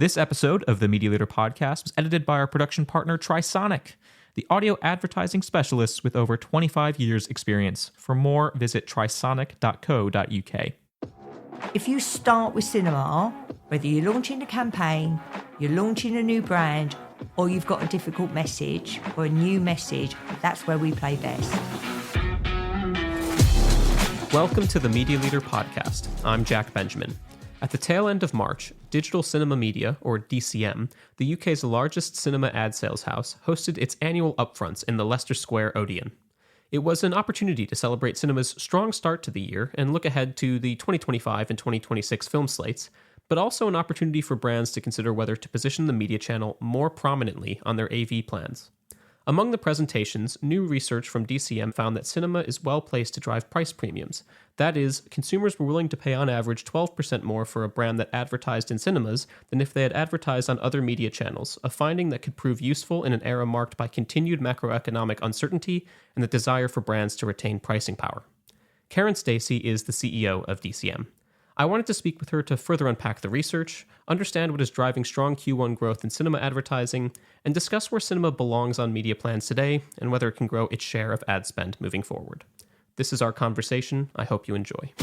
This episode of the Media Leader podcast was edited by our production partner, Trisonic, the audio advertising specialists with over 25 years' experience. For more, visit trisonic.co.uk. If you start with cinema, whether you're launching a campaign, you're launching a new brand, or you've got a difficult message or a new message, that's where we play best. Welcome to the Media Leader podcast. I'm Jack Benjamin. At the tail end of March, Digital Cinema Media, or DCM, the UK's largest cinema ad sales house, hosted its annual upfronts in the Leicester Square Odeon. It was an opportunity to celebrate cinema's strong start to the year and look ahead to the 2025 and 2026 film slates, but also an opportunity for brands to consider whether to position the media channel more prominently on their AV plans. Among the presentations, new research from DCM found that cinema is well placed to drive price premiums. That is, consumers were willing to pay on average 12% more for a brand that advertised in cinemas than if they had advertised on other media channels, a finding that could prove useful in an era marked by continued macroeconomic uncertainty and the desire for brands to retain pricing power. Karen Stacey is the CEO of DCM. I wanted to speak with her to further unpack the research, understand what is driving strong Q1 growth in cinema advertising, and discuss where cinema belongs on media plans today and whether it can grow its share of ad spend moving forward. This is our conversation. I hope you enjoy.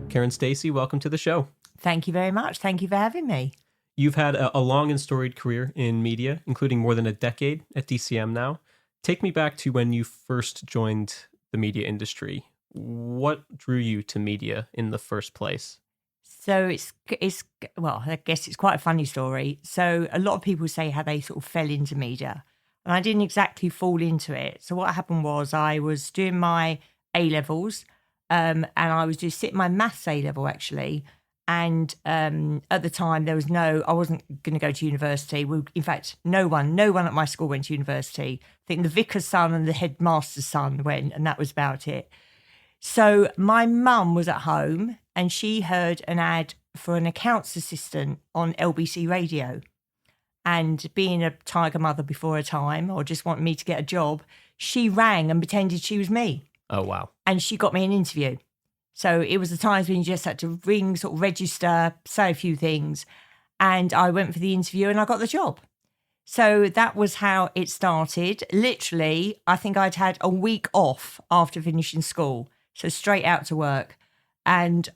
Karen Stacey, welcome to the show. Thank you very much. Thank you for having me. You've had a long and storied career in media, including more than a decade at DCM now. Take me back to when you first joined the media industry. What drew you to media in the first place? So it's well, I guess it's quite a funny story. So a lot of people say how they sort of fell into media, and I didn't exactly fall into it. So what happened was I was doing my A-levels, and I was just sitting my maths A-level actually. And at the time I wasn't going to go to university. In fact, no one at my school went to university. I think the vicar's son and the headmaster's son went, and that was about it. So my mum was at home and she heard an ad for an accounts assistant on LBC radio. And being a tiger mother before her time, or just wanting me to get a job, she rang and pretended she was me. Oh, wow. And she got me an interview. So it was the times when you just had to ring, sort of register, say a few things. And I went for the interview and I got the job. So that was how it started. Literally, I think I'd had a week off after finishing school. So straight out to work. And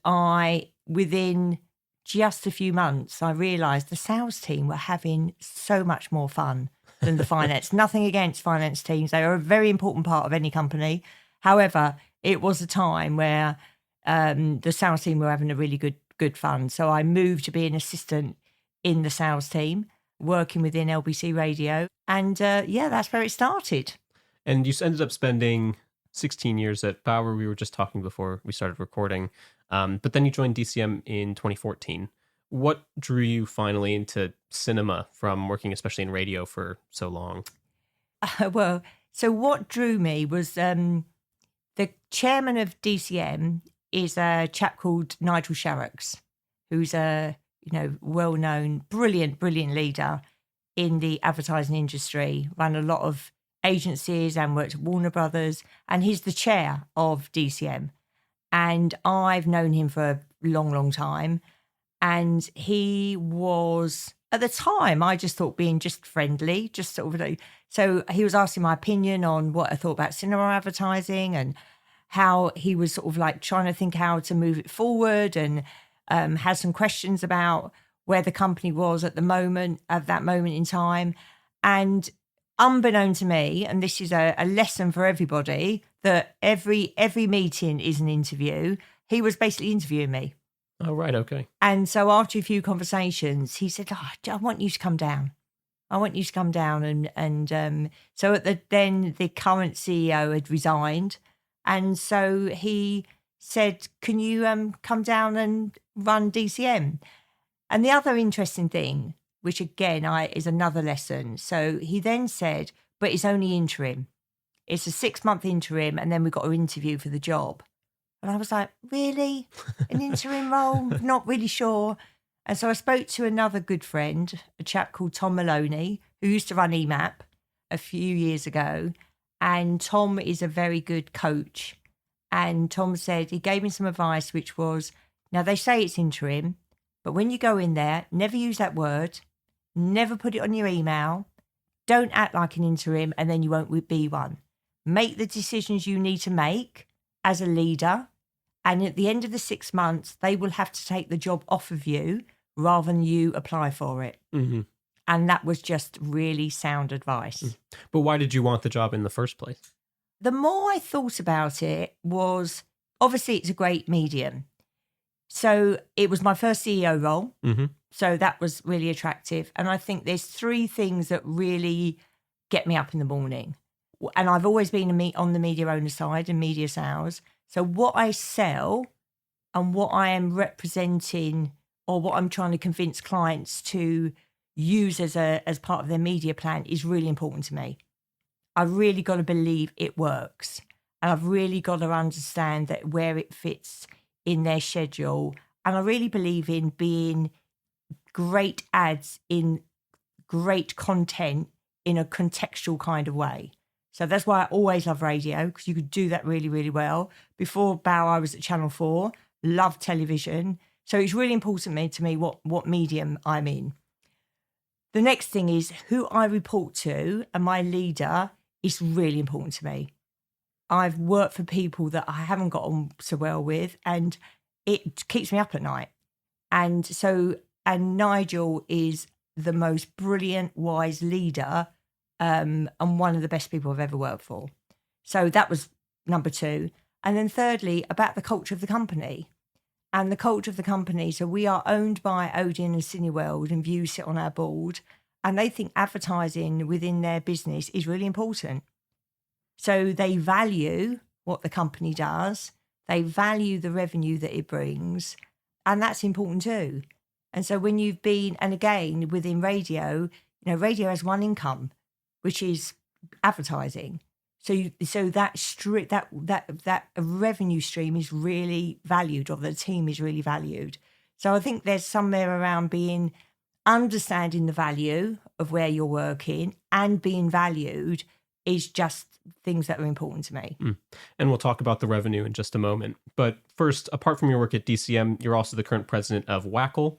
within just a few months, I realised the sales team were having so much more fun than the finance. Nothing against finance teams. They are a very important part of any company. However, it was a time where the sales team were having a really good fun. So I moved to be an assistant in the sales team, working within LBC Radio. And that's where it started. And you ended up spending 16 years at Bauer. We were just talking before we started recording. But then you joined DCM in 2014. What drew you finally into cinema from working especially in radio for so long? So what drew me was the chairman of DCM is a chap called Nigel Sharrocks, who's a well-known, brilliant leader in the advertising industry, ran a lot of agencies and worked at Warner Brothers, and he's the chair of DCM. And I've known him for a long time. And he was, at the time, I just thought being just friendly, just sort of, so he was asking my opinion on what I thought about cinema advertising and how he was sort of like trying to think how to move it forward, and had some questions about where the company was at that moment in time. And unbeknown to me, and this is a lesson for everybody, that every meeting is an interview. He was basically interviewing me. Oh, right. Okay. And so after a few conversations, he said, I want you to come down. I want you to come down. And so then the current CEO had resigned. And so he said, can you come down and run DCM? And the other interesting thing, which again is another lesson. So he then said, but it's only interim. It's a 6-month interim, and then we've got to interview for the job. And I was like, really? An interim role? Not really sure. And so I spoke to another good friend, a chap called Tom Maloney, who used to run EMAP a few years ago. And Tom is a very good coach. And Tom said, he gave me some advice, which was, now they say it's interim, But when you go in there, never use that word, never put it on your email. Don't act like an interim and then you won't be one. Make the decisions you need to make as a leader. And at the end of the 6 months, they will have to take the job off of you rather than you apply for it. Mm-hmm. And that was just really sound advice. But why did you want the job in the first place? The more I thought about it was, obviously it's a great medium. So it was my first CEO role. Mm-hmm. So that was really attractive. And I think there's 3 things that really get me up in the morning. And I've always been on the media owner side and media sales. So what I sell and what I am representing or what I'm trying to convince clients to use as part of their media plan is really important to me. I've really got to believe it works. And I've really got to understand that where it fits in their schedule. And I really believe in being great ads in great content in a contextual kind of way. So that's why I always love radio, because you could do that really, really well. Before Bow, I was at Channel 4, loved television. So it's really important to me what medium I'm in. The next thing is who I report to, and my leader is really important to me. I've worked for people that I haven't got on so well with, and it keeps me up at night. And Nigel is the most brilliant, wise leader, and one of the best people I've ever worked for. So that was number 2. And then thirdly, about the culture of the company. And the culture of the company, so we are owned by Odeon and Cineworld, and View sit on our board, and they think advertising within their business is really important. So they value what the company does, they value the revenue that it brings, and that's important too. And so when you've been, and again, within radio, radio has one income, which is advertising. So that revenue stream is really valued, or the team is really valued. So I think there's somewhere around understanding the value of where you're working and being valued is just things that are important to me. And we'll talk about the revenue in just a moment. But first, apart from your work at DCM, you're also the current president of Wacl,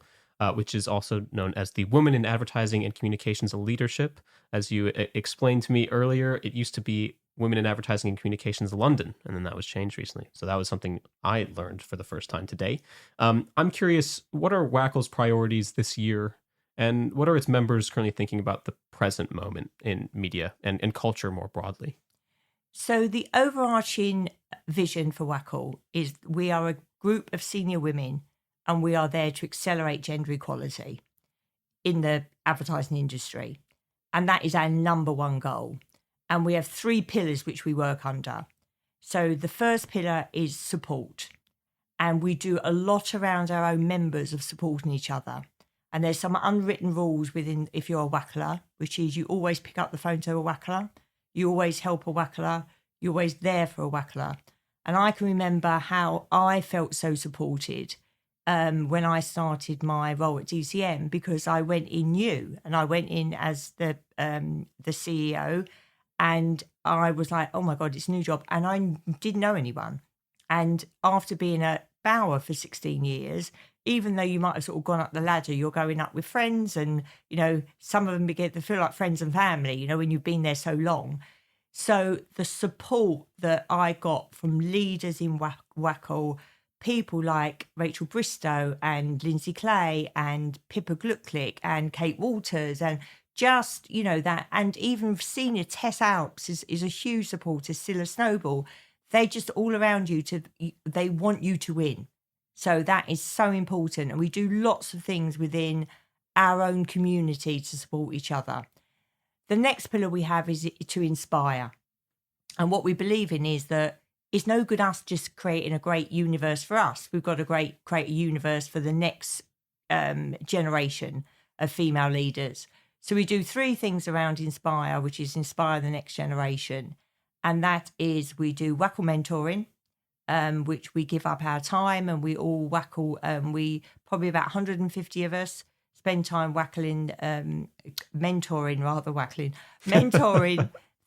which is also known as the Women in Advertising and Communications Leadership. As you explained to me earlier, it used to be Women in Advertising and Communications London, and then that was changed recently. So that was something I learned for the first time today. I'm curious, what are Wacl's priorities this year, and what are its members currently thinking about the present moment in media and culture more broadly? So the overarching vision for Wacl is we are a group of senior women, and we are there to accelerate gender equality in the advertising industry. And that is our number 1 goal. And we have 3 pillars which we work under. So the first pillar is support. And we do a lot around our own members of supporting each other. And there's some unwritten rules within, if you're a Wacler, which is you always pick up the phone to a Wacler, you always help a Wacler, you're always there for a Wacler. And I can remember how I felt so supported when I started my role at DCM, because I went in new, and I went in as the CEO, and I was like, oh my God, it's a new job. And I didn't know anyone. And after being at Bauer for 16 years, even though you might have sort of gone up the ladder, you're going up with friends, and, some of them begin to feel like friends and family, when you've been there so long. So the support that I got from leaders in Wacl, people like Rachel Bristow and Lindsay Clay and Pippa Glucklick and Kate Walters, and just, that, and even senior Tess Alps is a huge supporter, Scylla Snowball. They just all around you they want you to win. So that is so important. And we do lots of things within our own community to support each other. The next pillar we have is to inspire. And what we believe in is that it's no good us just creating a great universe for us. We've got to create a universe for the next generation of female leaders. So we do 3 things around Inspire, which is inspire the next generation. And that is, we do Wacl mentoring, which we give up our time, and we all Wacl, we probably about 150 of us spend time mentoring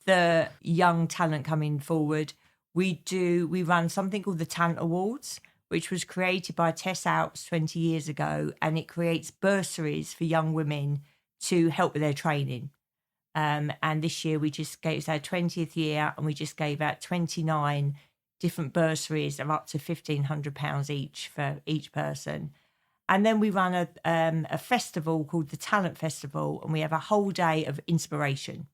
the young talent coming forward. We run something called the Talent Awards, which was created by Tess Alps 20 years ago, and it creates bursaries for young women to help with their training. And this year it's our 20th year, and we just gave out 29 different bursaries of up to £1,500 each for each person. And then we run a festival called the Talent Festival, and we have a whole day of inspiration.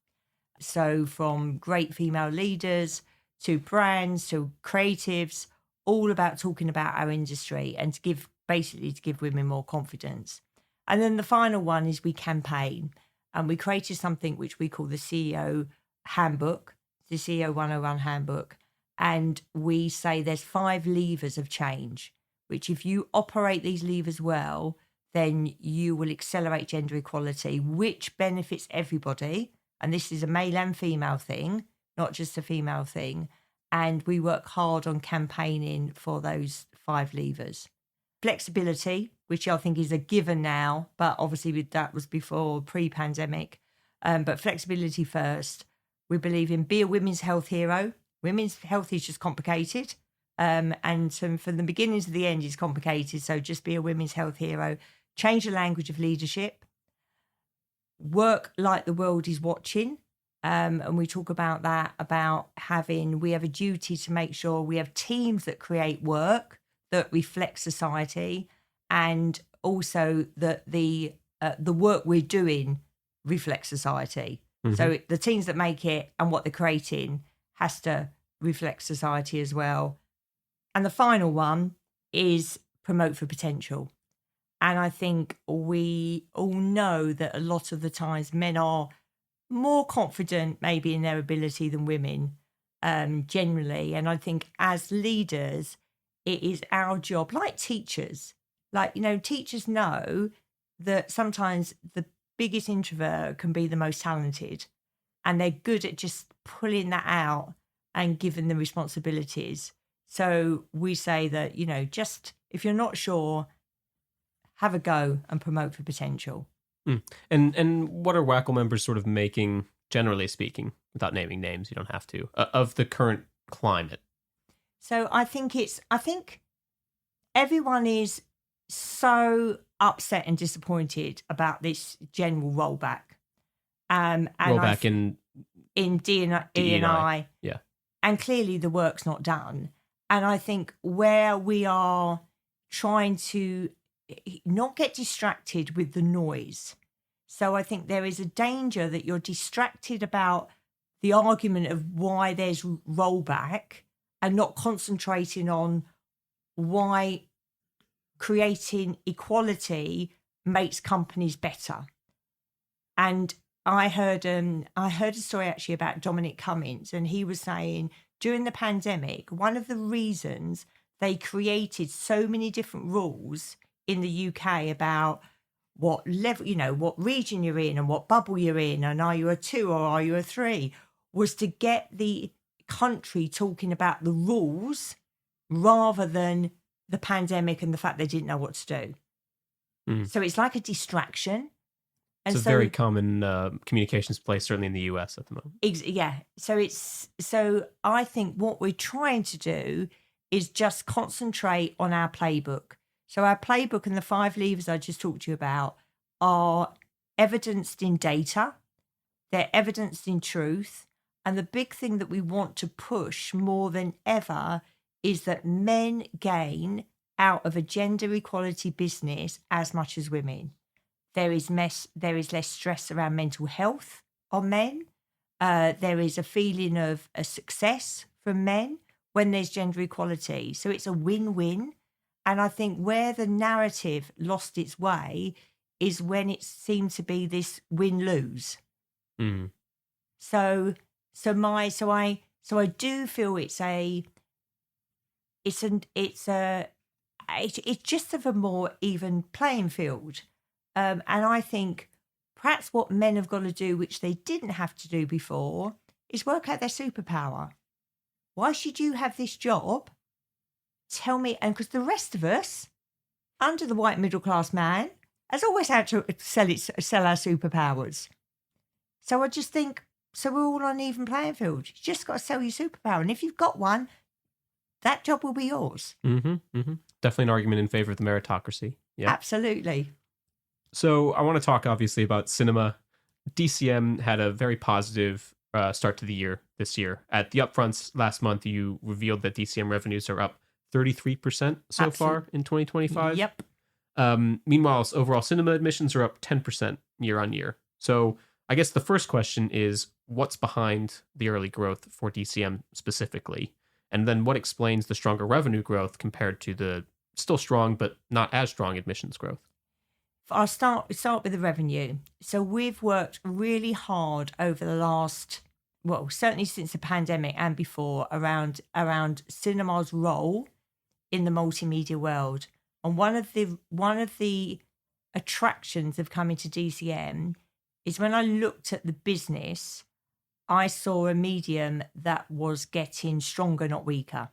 So from great female leaders to brands to creatives, all about talking about our industry and to give women more confidence. And then the final one is we campaign, and we created something which we call the CEO handbook, the CEO 101 handbook. And we say there's 5 levers of change, which if you operate these levers well, then you will accelerate gender equality, which benefits everybody. And this is a male and female thing, not just a female thing. And we work hard on campaigning for those 5 levers. Flexibility, which I think is a given now, but obviously that was before pre-pandemic. But flexibility first. We believe in be a women's health hero. Women's health is just complicated. And from the beginning to the end is complicated. So just be a women's health hero. Change the language of leadership. Work like the world is watching. And we talk about that, we have a duty to make sure we have teams that create work that reflect society, and also that the work we're doing reflects society. Mm-hmm. So the teams that make it and what they're creating has to reflect society as well. And the final one is promote for potential. And I think we all know that a lot of the times men are more confident maybe in their ability than women generally. And I think as leaders, it is our job, like teachers, teachers know that sometimes the biggest introvert can be the most talented, and they're good at just pulling that out and giving them responsibilities. So we say that, just if you're not sure, have a go and promote for potential. And what are Wacl members sort of making, generally speaking, without naming names, you don't have to, of the current climate? So I think everyone is so upset and disappointed about this general rollback. Rollback in D&I. Yeah. And clearly the work's not done. And I think where we are trying to not get distracted with the noise. So I think there is a danger that you're distracted about the argument of why there's rollback and not concentrating on why creating equality makes companies better. And I heard a story actually about Dominic Cummings, and he was saying during the pandemic, one of the reasons they created so many different rules in the UK about what level, what region you're in and what bubble you're in, and are you a 2 or are you a 3, was to get the country talking about the rules rather than the pandemic and the fact they didn't know what to do. So it's like a distraction. And it's a very common communications place, certainly in the US at the moment. Yeah. So I think what we're trying to do is just concentrate on our playbook. So our playbook and the 5 levers I just talked to you about are evidenced in data. They're evidenced in truth. And the big thing that we want to push more than ever is that men gain out of a gender equality business as much as women. There is less stress around mental health on men. There is a feeling of a success from men when there's gender equality. So it's a win-win. And I think where the narrative lost its way is when it seemed to be this win-lose. Mm. So I do feel it's just of a more even playing field. And I think perhaps what men have got to do, which they didn't have to do before, is work out their superpower. Why should you have this job? Tell me, and because the rest of us, under the white middle class man, has always had to sell our superpowers. So I just think, so we're all on an even playing field. You just got to sell your superpower, and if you've got one, that job will be yours. Mm-hmm, mm-hmm. definitely an argument in favor of the meritocracy. Yeah. Absolutely. So I want to talk obviously about cinema. DCM had a very positive start to the year this year. At the upfronts last month, you revealed that DCM revenues are up 33% so far in 2025. Yep. Meanwhile, overall cinema admissions are up 10% year on year. So I guess the first question is, what's behind the early growth for DCM specifically? And then what explains the stronger revenue growth compared to the still strong but not as strong admissions growth? I'll start with the revenue. So we've worked really hard over the last, well, certainly since the pandemic and before, around cinema's role in the multimedia world. And one of the attractions of coming to DCM is when I looked at the business, I saw a medium that was getting stronger, not weaker.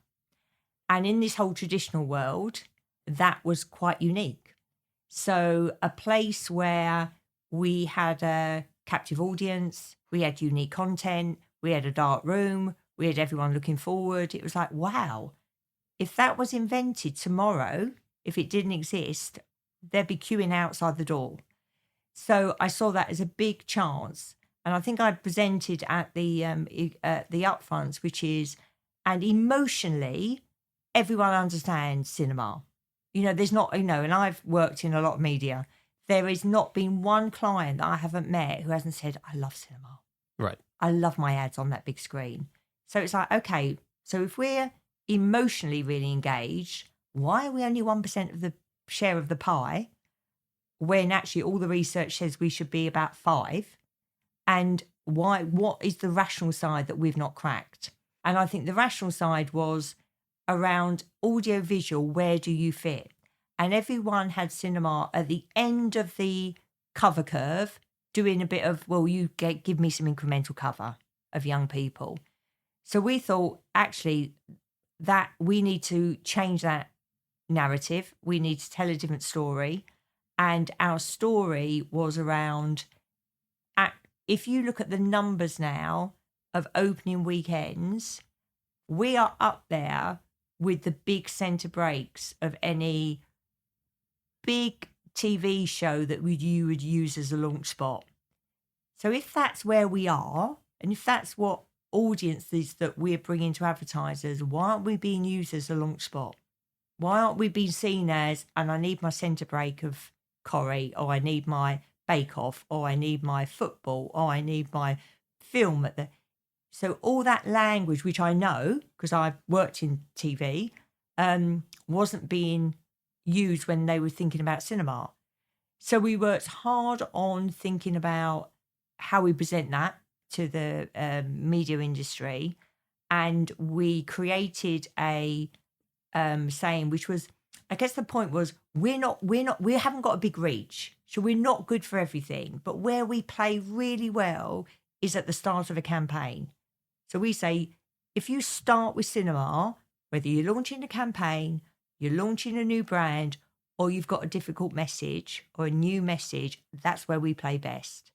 And in this whole traditional world, that was quite unique. So a place where we had a captive audience, we had unique content, we had a dark room, we had everyone looking forward. It was like, wow, if that was invented tomorrow, if it didn't exist, they'd be queuing outside the door. So I saw that as a big chance. And I think I presented at the upfronts, which is, and emotionally, everyone understands cinema. You know, there's not, and I've worked in a lot of media. There has not been one client that I haven't met who hasn't said, I love cinema. Right. I love my ads on that big screen. So it's like, okay, so if we're emotionally really engaged, why are we only 1% of the share of the pie when actually all the research says we should be about 5%? And what is the rational side that we've not cracked? And I think the rational side was around audiovisual, where do you fit? And everyone had cinema at the end of the cover curve doing a bit of, well, give me some incremental cover of young people. So we thought actually that we need to change that narrative. We need to tell a different story. And our story was around, if you look at the numbers now of opening weekends, we are up there with the big centre breaks of any big TV show that you would use as a launch spot. So if that's where we are, and if that's what audiences that we're bringing to advertisers, why aren't we being used as a launch spot? Why aren't we being seen as, and I need my centre break of Corrie, or I need my Bake Off, or I need my football, or I need my film at the... So all that language, which I know, because I've worked in TV, wasn't being used when they were thinking about cinema. So we worked hard on thinking about how we present that to the media industry. And we created a saying, which was, I guess the point was, we haven't got a big reach. So we're not good for everything. But where we play really well is at the start of a campaign. So we say, if you start with cinema, whether you're launching a campaign, you're launching a new brand, or you've got a difficult message or a new message, that's where we play best.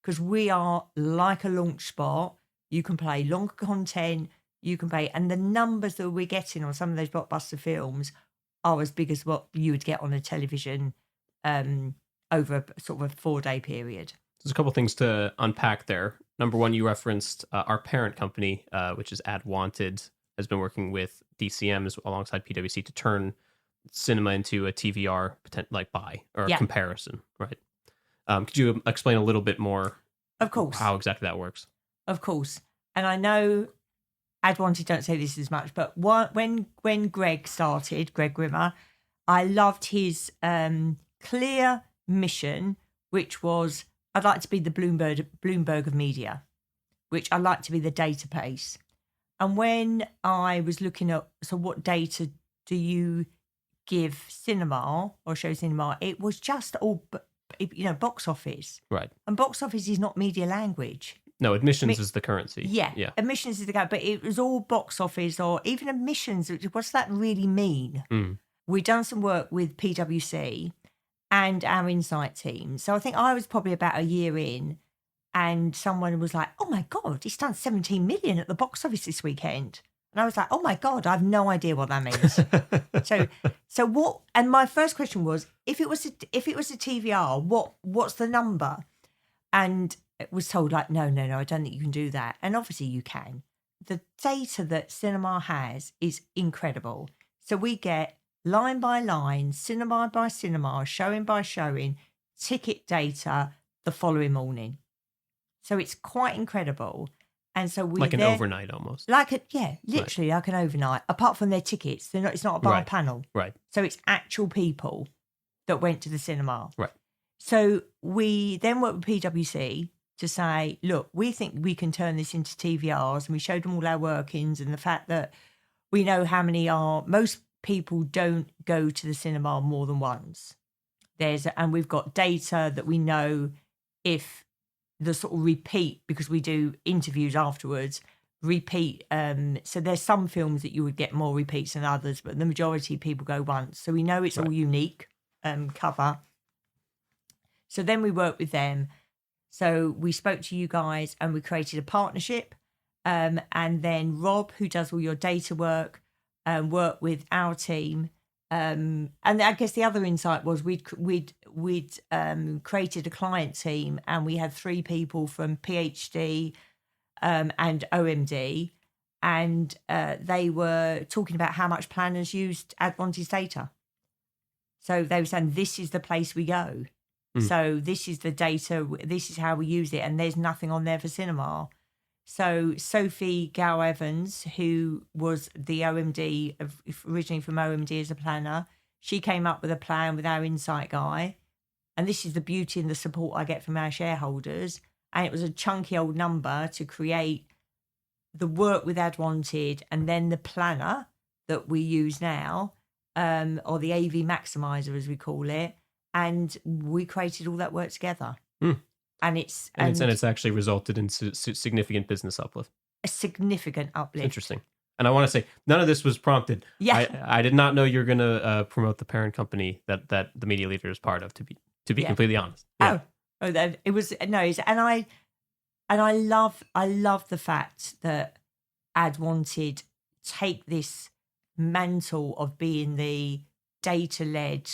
Because we are like a launch spot. You can play longer content, you can play, and the numbers that we're getting on some of those blockbuster films are as big as what you would get on a television over a sort of a 4-day period. There's a couple things to unpack there. Number one, you referenced our parent company, which is AdWanted, has been working with DCM alongside PwC to turn cinema into a TVR buy or comparison, right? Could you explain a little bit more? Of course. How exactly that works? Of course. And I know AdWanted don't say this as much, but when Greg started, Greg Grimmer, I loved his clear mission, which was, I'd like to be the Bloomberg of media, which I like to be the database. And when I was looking at, so what data do you give cinema or show cinema? It was just all, box office. Right. And box office is not media language. No, admissions is the currency. Yeah. Admissions is the currency, but it was all box office or even admissions. What's that really mean? We've done some work with PwC and our insight team. So I think I was probably about a year in, and someone was like, oh my God, it's done 17 million at the box office this weekend. And I was like, oh my God, I have no idea what that means. So what? And my first question was, if it was a TVR, what's the number? And it was told like, no, I don't think you can do that. And obviously you can. The data that cinema has is incredible. So we get line by line, cinema by cinema, showing by showing, ticket data the following morning. So it's quite incredible. And so we like an overnight almost. Literally like an overnight. Apart from their tickets, it's not a bar panel. Right. So it's actual people that went to the cinema. Right. So we then worked with PwC to say, look, we think we can turn this into TVRs, and we showed them all our workings and the fact that we know how many are. Most people don't go to the cinema more than once. And we've got data that we know if the sort of repeat, because we do interviews afterwards, repeat. So there's some films that you would get more repeats than others, but the majority of people go once. So we know it's all unique cover. So then we worked with them. So we spoke to you guys and we created a partnership. And then Rob, who does all your data work, worked with our team. And I guess the other insight was we'd created a client team, and we had 3 people from PhD and OMD, and they were talking about how much planners used advantage data. So they were saying, this is the place we go. So this is the data, this is how we use it, and there's nothing on there for cinema. So Sophie Gow-Evans, who was the OMD, originally from OMD as a planner, she came up with a plan with our insight guy. And this is the beauty and the support I get from our shareholders. And it was a chunky old number to create the work with AdWanted, and then the planner that we use now, or the AV maximizer, as we call it. And we created all that work together. And it's actually resulted in significant business uplift. A significant uplift. Interesting. And I want to say, none of this was prompted. Yeah. I did not know you're going to promote the parent company that the Media Leader is part of, to be completely honest. Yeah. Oh, it was no, and I love the fact that AdWanted take this mantle of being the data-led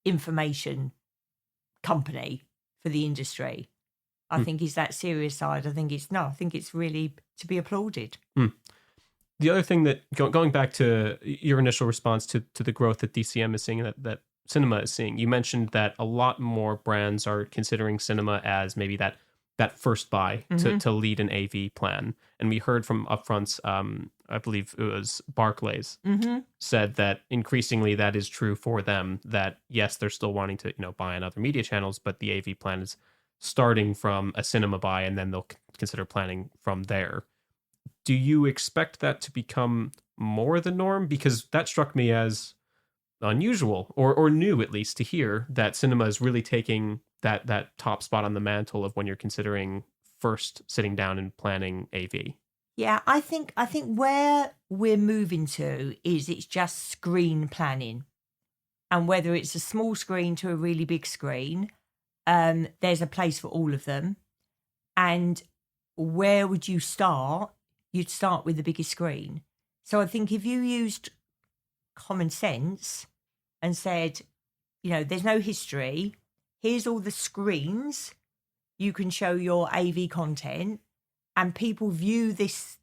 information company for the industry. I think it's that serious side. I think it's really to be applauded. The other thing that, going back to your initial response to the growth that DCM is seeing, that cinema is seeing, you mentioned that a lot more brands are considering cinema as maybe that first buy to lead an AV plan. And we heard from upfronts, I believe it was Barclays, said that increasingly that is true for them, that yes, they're still wanting to buy on other media channels, but the AV plan is starting from a cinema buy, and then they'll consider planning from there. Do you expect that to become more the norm? Because that struck me as unusual or new, at least, to hear that cinema is really taking that top spot on the mantle of when you're considering first sitting down and planning AV. Yeah, I think where we're moving to is it's just screen planning. And whether it's a small screen to a really big screen, there's a place for all of them. And where would you start? You'd start with the biggest screen. So I think if you used common sense and said, there's no history, here's all the screens you can show your AV content, and people view these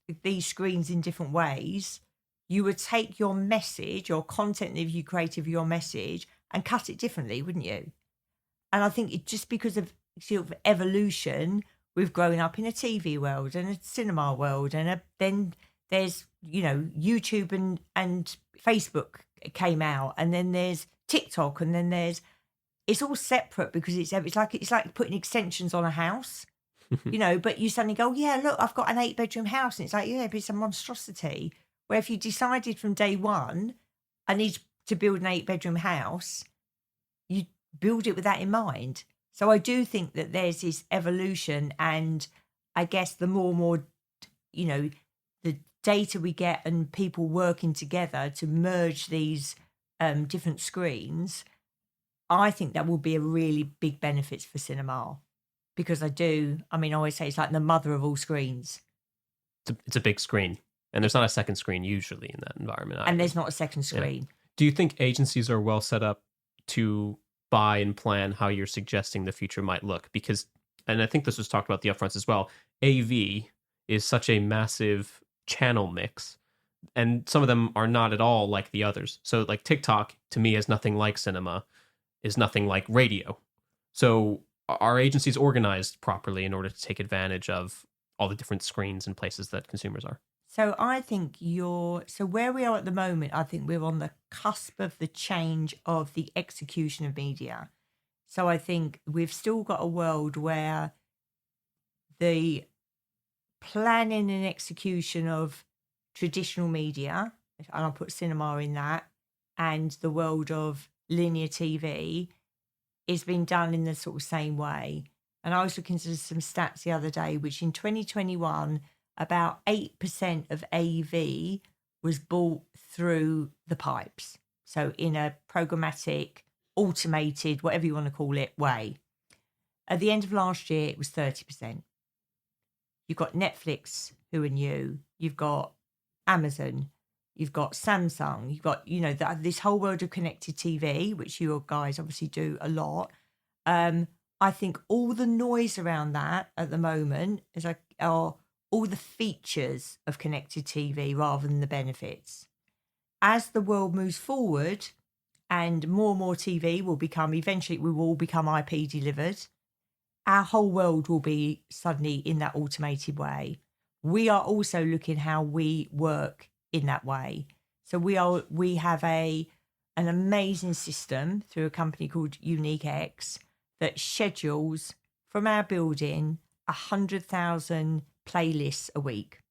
screens in different ways, you would take your message or content that you created for your message and cut it differently, wouldn't you? And I think just because of sort of evolution, we've grown up in a TV world and a cinema world, and then there's YouTube and Facebook came out, and then there's TikTok, and then it's all separate because it's like putting extensions on a house, but you suddenly go, yeah, look, I've got an 8-bedroom house, and it's like, yeah, but it's a monstrosity. Where if you decided from day one, I need to build an 8-bedroom house, you build it with that in mind. So I do think that there's this evolution, and I guess the more, the data we get and people working together to merge these different screens, I think that will be a really big benefit for cinema, because I always say it's like the mother of all screens. It's a big screen. And there's not a second screen usually in that environment either. And there's not a second screen. Yeah. Do you think agencies are well set up to buy and plan how you're suggesting the future might look? Because, and I think this was talked about the upfronts as well, AV is such a massive channel mix, and some of them are not at all like the others. So like TikTok, to me, is nothing like cinema, is nothing like radio. So are agencies organized properly in order to take advantage of all the different screens and places that consumers are? So I think so where we are at the moment, I think we're on the cusp of the change of the execution of media. So I think we've still got a world where the planning and execution of traditional media, and I'll put cinema in that, and the world of linear TV is being done in the sort of same way. And I was looking at some stats the other day, which in 2021, about 8% of AV was bought through the pipes. So in a programmatic, automated, whatever you want to call it, way. At the end of last year, it was 30%. You've got Netflix, who are new. You've got Amazon. You've got Samsung. You've got, this whole world of connected TV, which you guys obviously do a lot. I think all the noise around that at the moment are all the features of connected TV rather than the benefits. As the world moves forward and more TV will become, eventually we will all become IP delivered, our whole world will be suddenly in that automated way. We are also looking how we work in that way. So we have an amazing system through a company called UniqueX that schedules from our building 100,000 playlists a week.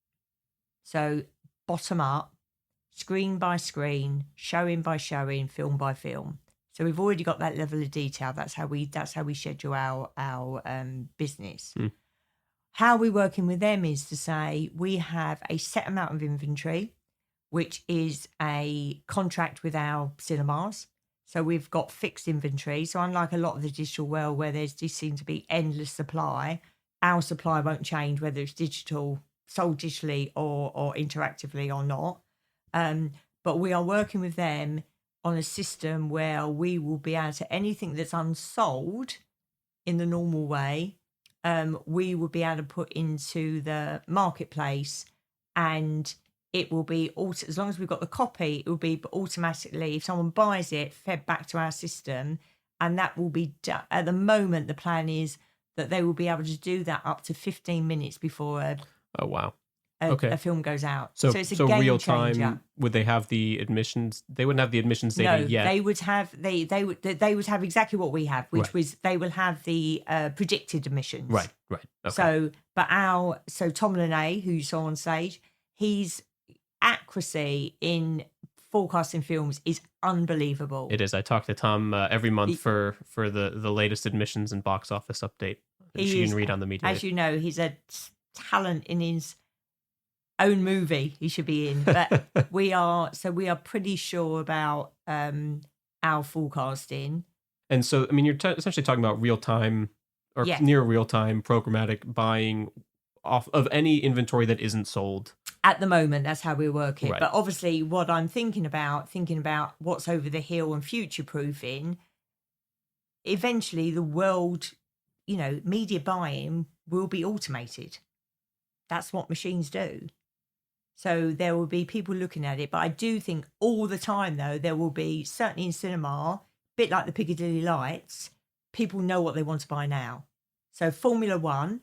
So bottom up, screen by screen, showing by showing, film by film. So we've already got that level of detail. That's how we schedule our business. How we're working with them is to say we have a set amount of inventory, which is a contract with our cinemas. So we've got fixed inventory. So unlike a lot of the digital world where there's just seems to be endless supply, our supply won't change whether it's digital, sold digitally or interactively or not. But we are working with them on a system where we will be able to, anything that's unsold in the normal way, we will be able to put into the marketplace, and it will be, as long as we've got the copy, it will be automatically, if someone buys it, fed back to our system. And that will be, at the moment, the plan is that they will be able to do that up to 15 minutes before a film goes out. So it's a game real changer. time. Would they have the admissions? They wouldn't have the admissions data yet. They would have they would have exactly what we have, which was they will have the predicted admissions. Right. Okay. So Tom Lene, who you saw on stage, his accuracy in forecasting films is unbelievable. It is. I talk to Tom every month for the latest admissions and box office update. You can read on the media. As you know, he's a talent in his own movie he should be in. But we are pretty sure about our forecasting. And so, I mean, you're essentially talking about real time or near real time programmatic buying off of any inventory that isn't sold. At the moment, that's how we work it. Right. But obviously, what I'm thinking about what's over the hill and future proofing, eventually the world, media buying will be automated. That's what machines do. So there will be people looking at it. But I do think all the time, though, there will be, certainly in cinema, a bit like the Piccadilly Lights, people know what they want to buy now. So Formula One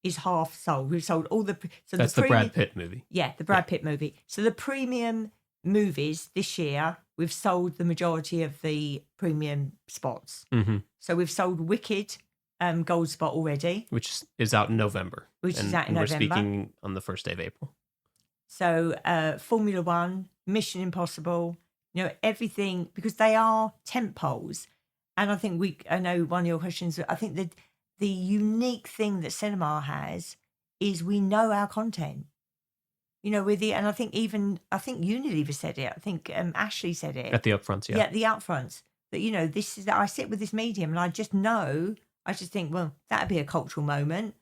is half sold. We've sold all the... That's the Brad Pitt movie. Yeah, the Brad Pitt movie. So the premium movies this year, we've sold the majority of the premium spots. Mm-hmm. So we've sold Wicked Gold Spot already. Which is out in November. We're speaking on the first day of April. So Formula One, Mission Impossible, everything, because they are tent poles. And I know one of your questions, I think that the unique thing that cinema has is we know our content. And I think Unilever said it. I think Ashley said it. At the upfronts, yeah. Yeah, at the upfronts. That, I sit with this medium and I just think, well, that'd be a cultural moment.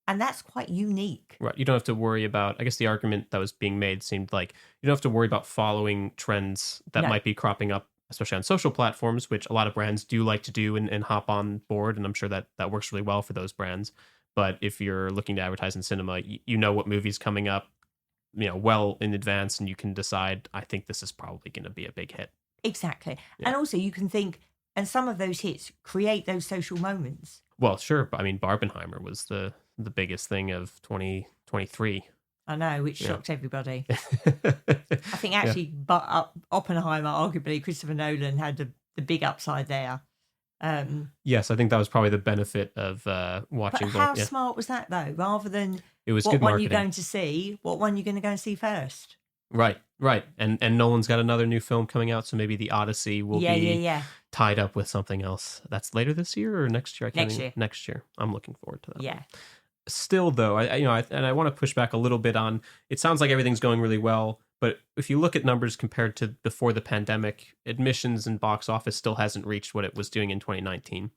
And that's quite unique. Right. You don't have to worry about, I guess the argument that was being made seemed like you don't have to worry about following trends that No. might be cropping up, especially on social platforms, which a lot of brands do like to do and hop on board. And I'm sure that works really well for those brands. But if you're looking to advertise in cinema, you know what movie's coming up, well in advance, and you can decide, I think this is probably going to be a big hit. Exactly. Yeah. And also you can think, and some of those hits create those social moments. Well, sure. But I mean, Barbenheimer was the biggest thing of 2023. I know, which shocked everybody. I I think actually, but Oppenheimer, arguably Christopher Nolan had the big upside there. Yes, I think that was probably the benefit of watching. But how smart was that though? Rather than it was what good one marketing. you're going to see, what one you're going to go and see first. Right. And Nolan's got another new film coming out, so maybe the Odyssey will be tied up with something else. That's later this year or next year? Next year. I'm looking forward to that. Yeah. Still, though, I want to push back a little bit on. It sounds like everything's going really well, but if you look at numbers compared to before the pandemic, admissions and box office still hasn't reached what it was doing in 2019.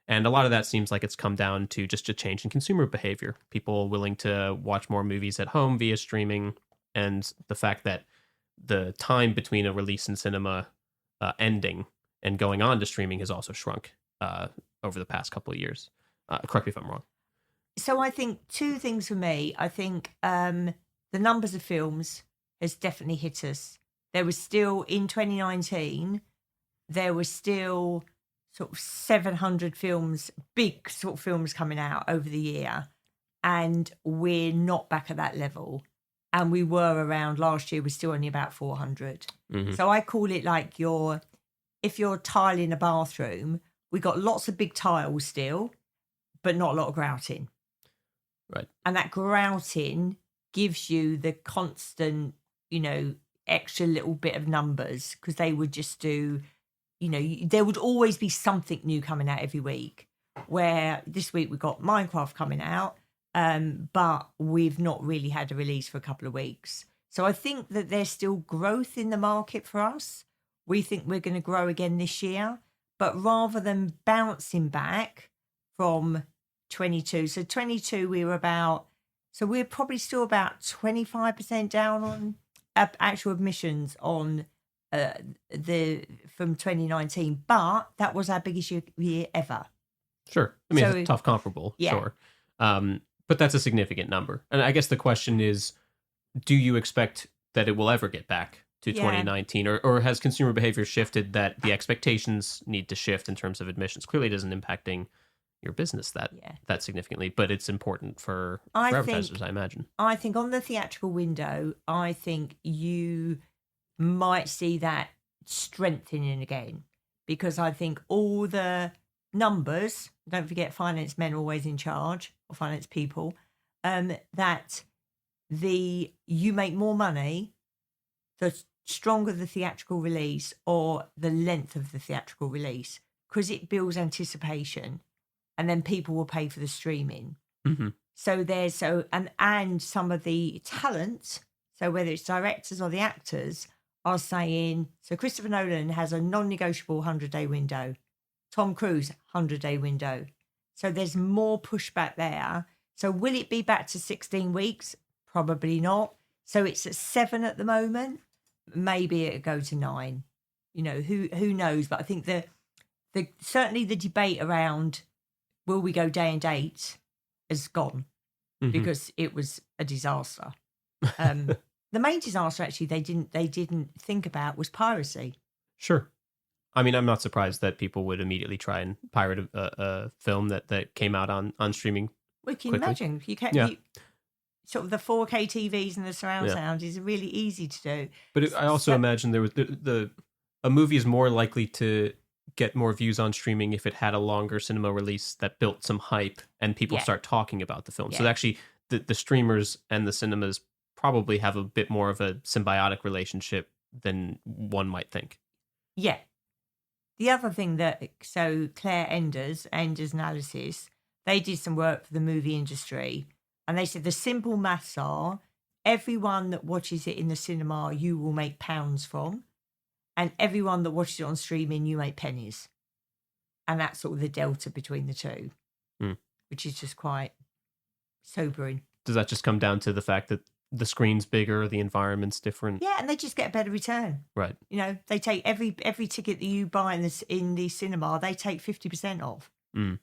And a lot of that seems like it's come down to just a change in consumer behavior. People willing to watch more movies at home via streaming, and the fact that the time between a release in cinema ending and going on to streaming has also shrunk over the past couple of years. Correct me if I'm wrong. So I think two things for me. I think the numbers of films has definitely hit us. There was still, in 2019, there was still sort of 700 films, big sort of films coming out over the year. And we're not back at that level. And we were around last year, we're still only about 400. Mm-hmm. So I call it like if you're tiling a bathroom, we got lots of big tiles still, but not a lot of grouting. Right. And that grouting gives you the constant, extra little bit of numbers, because they would just do, there would always be something new coming out every week. Where this week we've got Minecraft coming out, but we've not really had a release for a couple of weeks. So I think that there's still growth in the market for us. We think we're going to grow again this year, but rather than bouncing back from 22, so 22 we're probably still about 25% down on actual admissions on from 2019, but that was our biggest year ever. Sure. I mean, it's a tough comparable, sure. But that's a significant number. And I guess the question is, do you expect that it will ever get back to 2019? Or has consumer behavior shifted that the expectations need to shift in terms of admissions? Clearly it isn't impacting your business that significantly, but it's important for advertisers, I imagine. I think on the theatrical window, I think you might see that strengthening again, because I think all the numbers, don't forget finance men are always in charge, or finance people, that you make more money the stronger the theatrical release or the length of the theatrical release, because it builds anticipation, and then people will pay for the streaming. Mm-hmm. So and some of the talent, so whether it's directors or the actors, are saying, so Christopher Nolan has a non-negotiable 100-day window. Tom Cruise, 100-day window. So there's more pushback there. So will it be back to 16 weeks? Probably not. So it's at 7 at the moment. Maybe it'll go to 9. Who knows? But I think certainly the debate around will we go day and date has gone, because it was a disaster. The main disaster, actually, they didn't think about was piracy. Sure. I mean, I'm not surprised that people would immediately try and pirate a film that came out on streaming. Well, you can imagine. You can, sort of the 4K TVs and the surround sound is really easy to do. But I also imagine there was a movie is more likely to get more views on streaming if it had a longer cinema release that built some hype and people start talking about the film. So actually, the streamers and the cinemas probably have a bit more of a symbiotic relationship than one might think. Yeah. The other thing so Claire Ender's analysis, they did some work for the movie industry, and they said the simple maths are everyone that watches it in the cinema you will make pounds from, and everyone that watches it on streaming you make pennies. And that's sort of the delta between the two, which is just quite sobering. Does that just come down to the fact that the screen's bigger, the environment's different? Yeah, and they just get a better return. Right. You know, they take every ticket that you buy in the cinema, they take 50% off. Mm.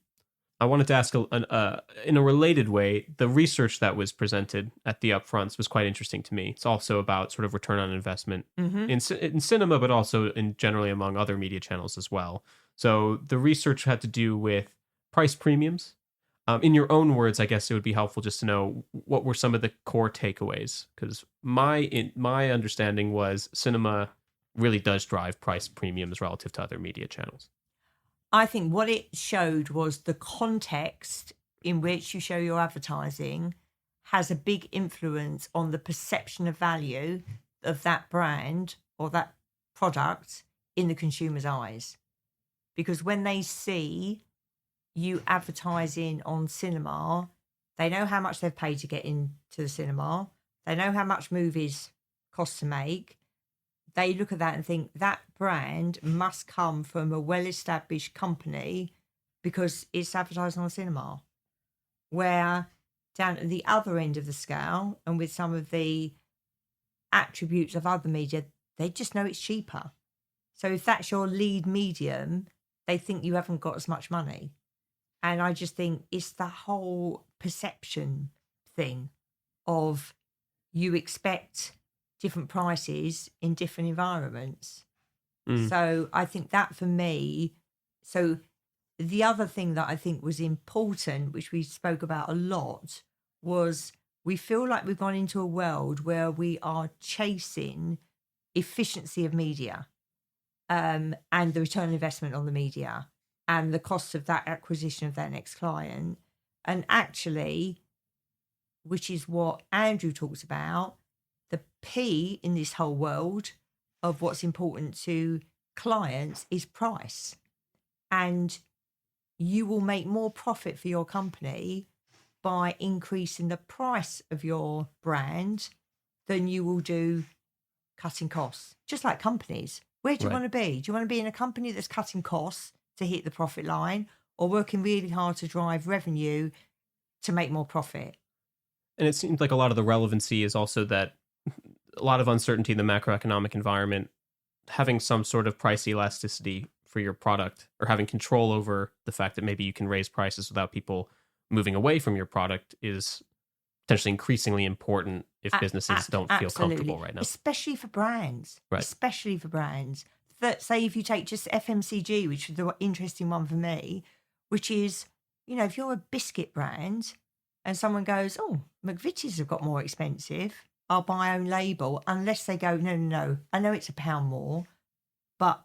I wanted to ask, in a related way, the research that was presented at the upfronts was quite interesting to me. It's also about sort of return on investment in cinema, but also in generally among other media channels as well. So the research had to do with price premiums. In your own words, I guess it would be helpful just to know what were some of the core takeaways, because my understanding was cinema really does drive price premiums relative to other media channels. I think what it showed was the context in which you show your advertising has a big influence on the perception of value of that brand or that product in the consumer's eyes. Because when they see you advertising on cinema, they know how much they've paid to get into the cinema. They know how much movies cost to make. They look at that and think that brand must come from a well-established company because it's advertising on cinema. Where down at the other end of the scale and with some of the attributes of other media, they just know it's cheaper. So if that's your lead medium, they think you haven't got as much money. And I just think it's the whole perception thing of you expect different prices in different environments. So I think that for me, so the other thing that I think was important, which we spoke about a lot, was we feel like we've gone into a world where we are chasing efficiency of media and the return on investment on the media and the cost of that acquisition of their next client. And actually, which is what Andrew talks about, the P in this whole world of what's important to clients is price. And you will make more profit for your company by increasing the price of your brand than you will do cutting costs. Just like companies. Where do you want to be? Do you want to be in a company that's cutting costs to hit the profit line or working really hard to drive revenue to make more profit? And it seems like a lot of the relevancy is also that a lot of uncertainty in the macroeconomic environment, having some sort of price elasticity for your product or having control over the fact that maybe you can raise prices without people moving away from your product is potentially increasingly important if businesses don't feel comfortable right now. Especially for brands. Right. Especially for brands. That, say if you take just FMCG, which is the interesting one for me, which is, you know, if you're a biscuit brand and someone goes, oh, McVitie's have got more expensive, I'll buy own label, unless they go, no, I know it's £1 more, but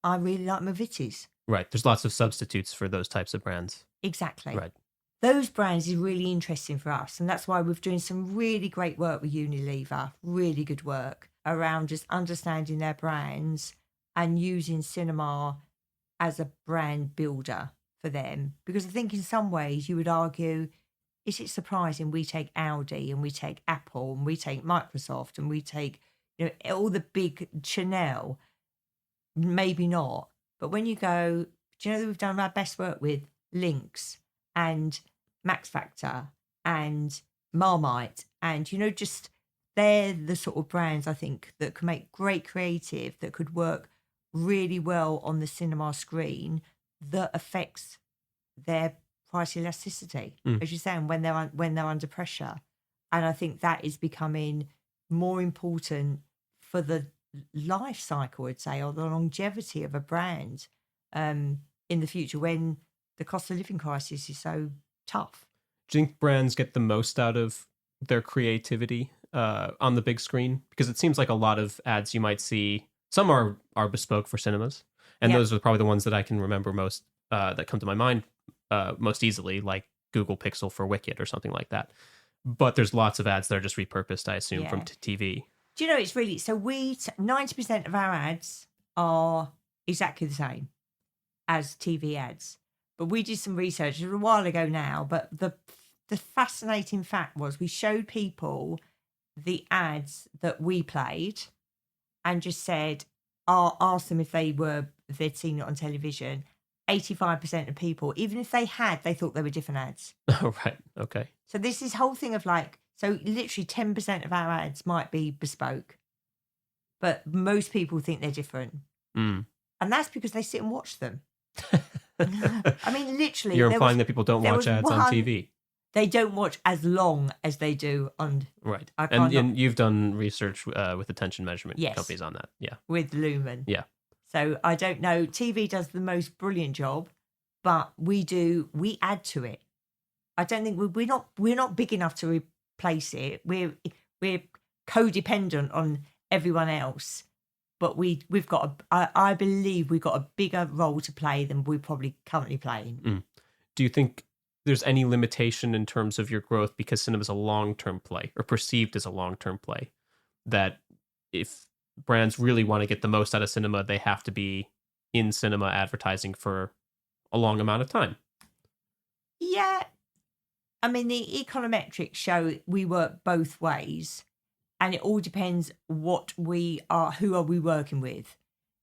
I really like McVitie's. Right. There's lots of substitutes for those types of brands. Exactly. Right. Those brands is really interesting for us. And that's why we're doing some really great work with Unilever, really good work around just understanding their brands and using cinema as a brand builder for them. Because I think in some ways you would argue, is it surprising we take Audi and we take Apple and we take Microsoft and we take, you know, all the big Chanel? Maybe not. But when you go, do you know that we've done our best work with Lynx and Max Factor and Marmite, and, you know, just they're the sort of brands I think that can make great creative that could work really well on the cinema screen that affects their price elasticity, as you're saying, when they're under pressure. And I think that is becoming more important for the life cycle, I'd say, or the longevity of a brand in the future when the cost of living crisis is so tough. Do you think brands get the most out of their creativity on the big screen? Because it seems like a lot of ads you might see, some are bespoke for cinemas, and those are probably the ones that I can remember most, that come to my mind most easily, like Google Pixel for Wicked or something like that. But there's lots of ads that are just repurposed, I assume, from TV. Do you know, it's really, so 90% of our ads are exactly the same as TV ads. But we did some research a while ago now, but the fascinating fact was we showed people the ads that we played and just said, asked them if they'd seen it on television. 85% of people, even if they had, they thought they were different ads. Oh, right. Okay. So this whole thing of like, so literally 10% of our ads might be bespoke, but most people think they're different. Mm. And that's because they sit and watch them. I mean, literally. You're implying that people don't watch ads on TV. They don't watch as long as they do on... Right. And you've done research with attention measurement companies on that. Yeah. With Lumen. Yeah. So I don't know. TV does the most brilliant job, but we add to it. I don't think we're not big enough to replace it. We're codependent on everyone else, but we've got I believe we've got a bigger role to play than we're probably currently playing. Mm. Do you think there's any limitation in terms of your growth because cinema is a long-term play, or perceived as a long-term play, that if brands really want to get the most out of cinema, they have to be in cinema advertising for a long amount of time? Yeah. I mean, the econometrics show we work both ways, and it all depends who are we working with.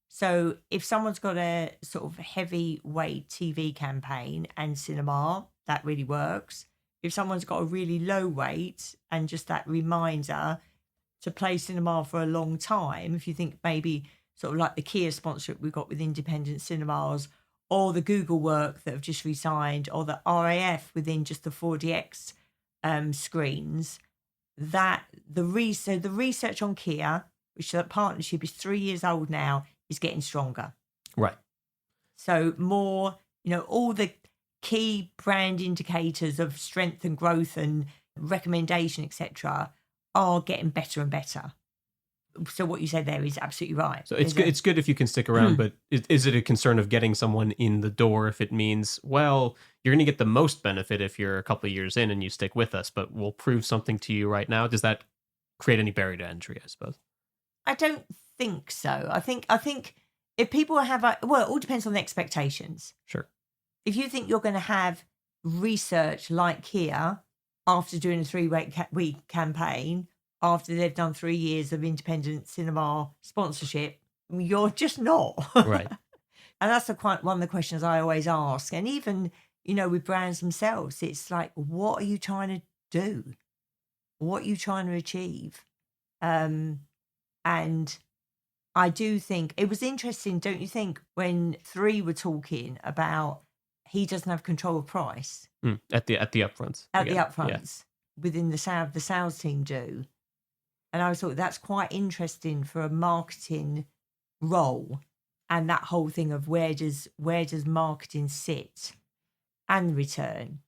So if someone's got a sort of heavyweight TV campaign and cinema, that really works. If someone's got a really low weight and just that reminder to play cinema for a long time, if you think maybe sort of like the Kia sponsorship we've got with independent cinemas, or the Google work that have just re-signed, or the RAF within just the 4DX screens, that the research on Kia, which that partnership is 3 years old now, is getting stronger. Right. So more, all the key brand indicators of strength and growth and recommendation, etc., are getting better and better. So what you said there is absolutely right. So it's good if you can stick around, but is it a concern of getting someone in the door if it means, well, you're going to get the most benefit if you're a couple of years in and you stick with us, but we'll prove something to you right now? Does that create any barrier to entry, I suppose? I don't think so. I think if people have, it all depends on the expectations. Sure. If you think you're going to have research like Kia after doing a 3-week campaign, after they've done 3 years of independent cinema sponsorship, you're just not. Right. And that's one of the questions I always ask. And even, with brands themselves, it's like, what are you trying to do? What are you trying to achieve? And I do think it was interesting, don't you think, when 3 were talking about he doesn't have control of price. At the upfronts. At the upfronts. Within the sales team do. And I thought that's quite interesting for a marketing role, and that whole thing of where does marketing sit and return.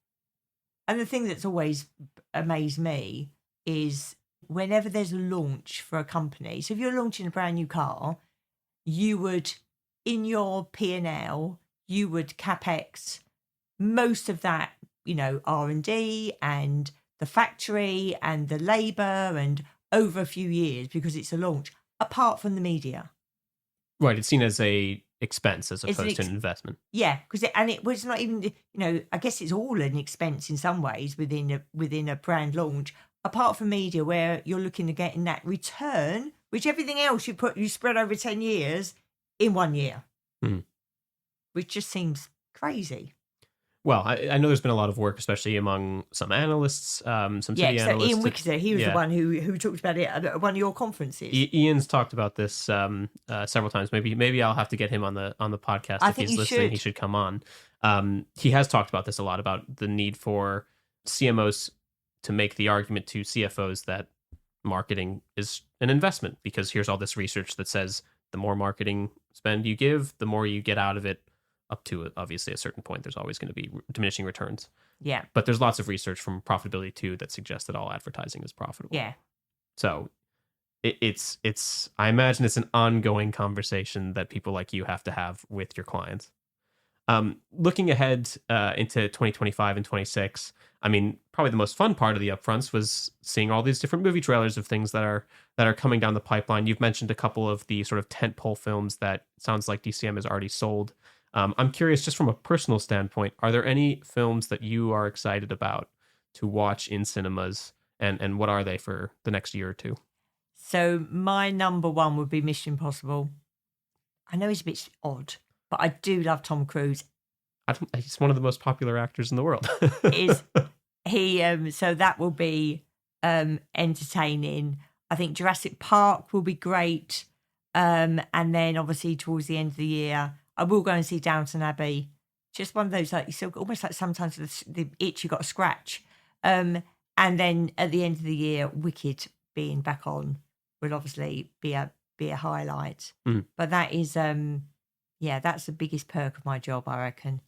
And the thing that's always amazed me is whenever there's a launch for a company. So if you're launching a brand new car, you would, in your P&L, you would CapEx most of that, R&D and the factory and the labour and over a few years because it's a launch, apart from the media. Right, it's seen as a expense as opposed to an investment. Yeah, because it was not even, I guess it's all an expense in some ways within a brand launch, apart from media where you're looking at getting that return, which everything else you spread over 10 years in 1 year. Which just seems crazy. Well, I know there's been a lot of work, especially among some analysts, some city analysts. Ian Wicketer, he was the one who talked about it at one of your conferences. Ian's talked about this several times. Maybe I'll have to get him on the podcast. If he's listening. He should come on. He has talked about this a lot, about the need for CMOs to make the argument to CFOs that marketing is an investment, because here's all this research that says the more marketing spend you give, the more you get out of it, up to obviously a certain point. There's always going to be diminishing returns. Yeah. But there's lots of research from Profitability too that suggests that all advertising is profitable. Yeah. So it's I imagine it's an ongoing conversation that people like you have to have with your clients. Looking ahead into 2025 and 26, I mean, probably the most fun part of the upfronts was seeing all these different movie trailers of things that are coming down the pipeline. You've mentioned a couple of the sort of tentpole films that sounds like DCM has already sold. I'm curious, just from a personal standpoint, are there any films that you are excited about to watch in cinemas, and what are they for the next year or two? So my number one would be Mission Impossible. I know it's a bit odd, but I do love Tom Cruise. He's one of the most popular actors in the world. Is he? So that will be entertaining. I think Jurassic Park will be great. And then obviously towards the end of the year, I will go and see Downton Abbey. Just one of those, like, you still almost like sometimes the itch you got to scratch. And then at the end of the year, Wicked being back on will obviously be a highlight. But that is that's the biggest perk of my job, I reckon.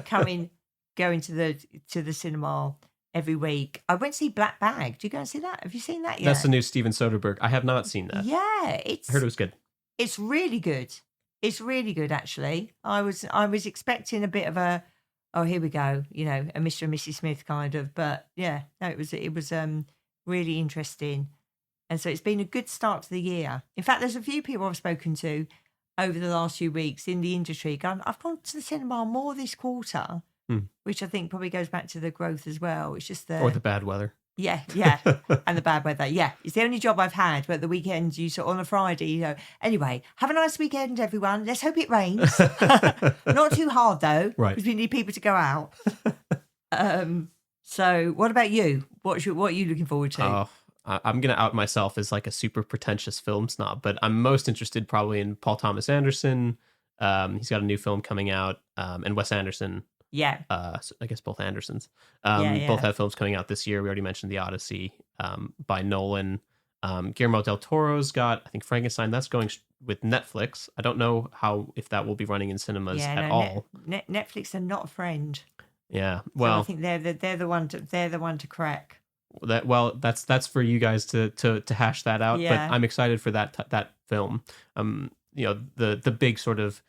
Going to the cinema every week. I went to see Black Bag. Do you go and see that? Have you seen that yet? That's the new Steven Soderbergh. I have not seen that. Yeah, I heard it was good. It's really good. It's really good, actually. I was expecting a bit of a, oh, here we go, a Mr. and Mrs. Smith kind of, but yeah, no, it was really interesting. And so it's been a good start to the year. In fact, there's a few people I've spoken to over the last few weeks in the industry going, I've gone to the cinema more this quarter, which I think probably goes back to the growth as well. It's just or the bad weather. Yeah, and the bad weather. Yeah, it's the only job I've had. But the weekends, you sort of on a Friday, Anyway, have a nice weekend, everyone. Let's hope it rains. Not too hard though, right? Because we need people to go out. So, what about you? What are you looking forward to? Oh, I'm gonna out myself as like a super pretentious film snob, but I'm most interested probably in Paul Thomas Anderson. He's got a new film coming out, and Wes Anderson. Yeah. So I guess both Andersons. Yeah. Both have films coming out this year. We already mentioned The Odyssey by Nolan. Guillermo del Toro's got, I think, Frankenstein. That's going with Netflix. I don't know if that will be running in cinemas at all. Netflix are not a friend. Yeah. Well, so I think they're the one to crack. That's for you guys to hash that out. Yeah. But I'm excited for that film. The big sort of,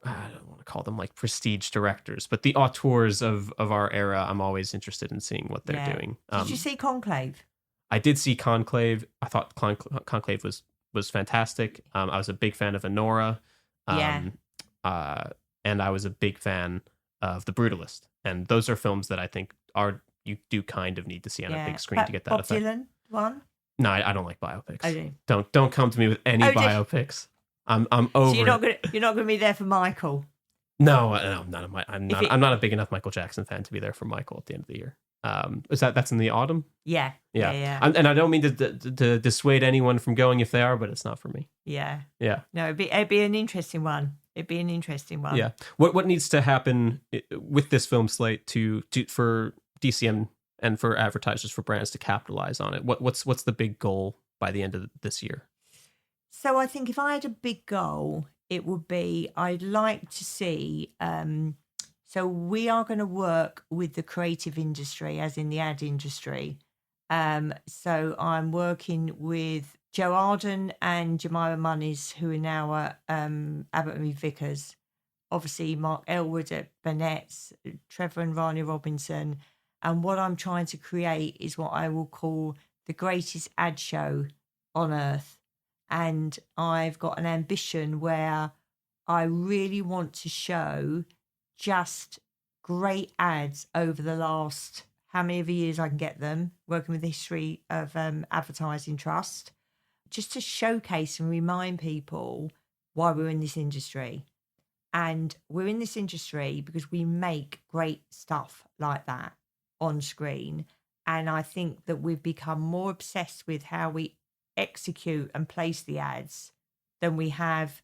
I don't want to call them like prestige directors, but the auteurs of our era, I'm always interested in seeing what they're doing. Did you see Conclave? I did see Conclave. I thought Conclave was fantastic. I was a big fan of Honora. And I was a big fan of The Brutalist. And those are films that I think you do kind of need to see on a big screen to get that Bob effect. Dylan one? No, I don't like biopics. Oh, don't come to me with any biopics. I'm over. So you're not going to be there for Michael. No, I'm not a big enough Michael Jackson fan to be there for Michael at the end of the year. That's in the autumn? Yeah. And I don't mean to dissuade anyone from going if they are, but it's not for me. Yeah. No, it'd be an interesting one. Yeah. What needs to happen with this film slate for DCM and for advertisers, for brands to capitalize on it? What's the big goal by the end of this year? So I think if I had a big goal, it would be, I'd like to see, so we are going to work with the creative industry, as in the ad industry. So I'm working with Joe Arden and Jemima Moniz, who are now at Abbott and Vickers. Obviously, Mark Elwood at Burnett's, Trevor and Rania Robinson. And what I'm trying to create is what I will call the greatest ad show on earth. And I've got an ambition where I really want to show just great ads over the last, how many of the years I can get them, working with the History of Advertising Trust, just to showcase and remind people why we're in this industry. And we're in this industry because we make great stuff like that on screen. And I think that we've become more obsessed with how we execute and place the ads than we have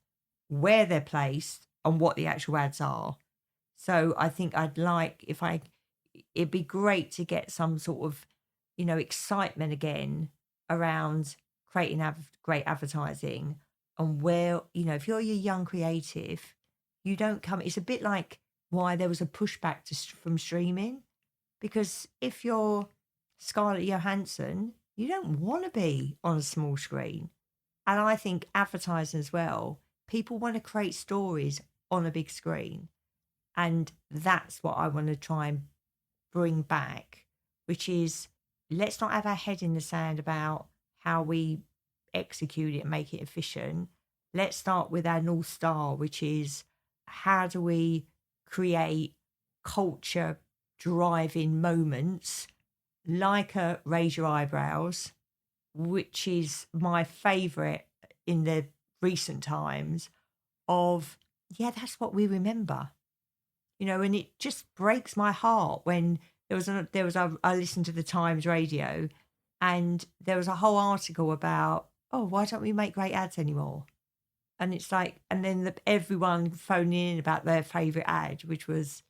where they're placed and what the actual ads are. So I think it'd be great to get some sort of, excitement again around creating great advertising, and where, if you're a young creative, you don't come, it's a bit like why there was a pushback from streaming, because if you're Scarlett Johansson, you don't want to be on a small screen. And I think advertising as well, people want to create stories on a big screen. And that's what I want to try and bring back, which is, let's not have our head in the sand about how we execute it and make it efficient. Let's start with our North Star, which is, how do we create culture driving moments like a Raise Your Eyebrows, which is my favourite in the recent times, of, that's what we remember. and it just breaks my heart when I listened to the Times radio, and there was a whole article about, oh, why don't we make great ads anymore? And it's like, and then everyone phoning in about their favourite ad, which was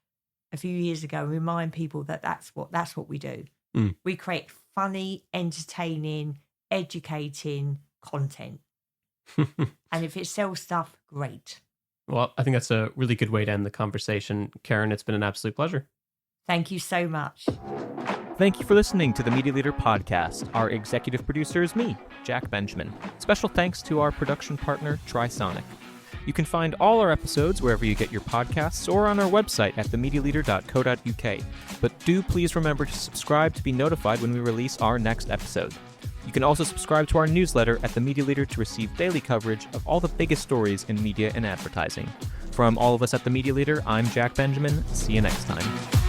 a few years ago, and remind people that that's what we do. We create funny, entertaining, educating content. And if it sells stuff, great. Well, I think that's a really good way to end the conversation. Karen, it's been an absolute pleasure. Thank you so much. Thank you for listening to the Media Leader Podcast. Our executive producer is me, Jack Benjamin. Special thanks to our production partner, Trisonic. You can find all our episodes wherever you get your podcasts or on our website at themedialeader.co.uk. But do please remember to subscribe to be notified when we release our next episode. You can also subscribe to our newsletter at The Media Leader to receive daily coverage of all the biggest stories in media and advertising. From all of us at The Media Leader, I'm Jack Benjamin. See you next time.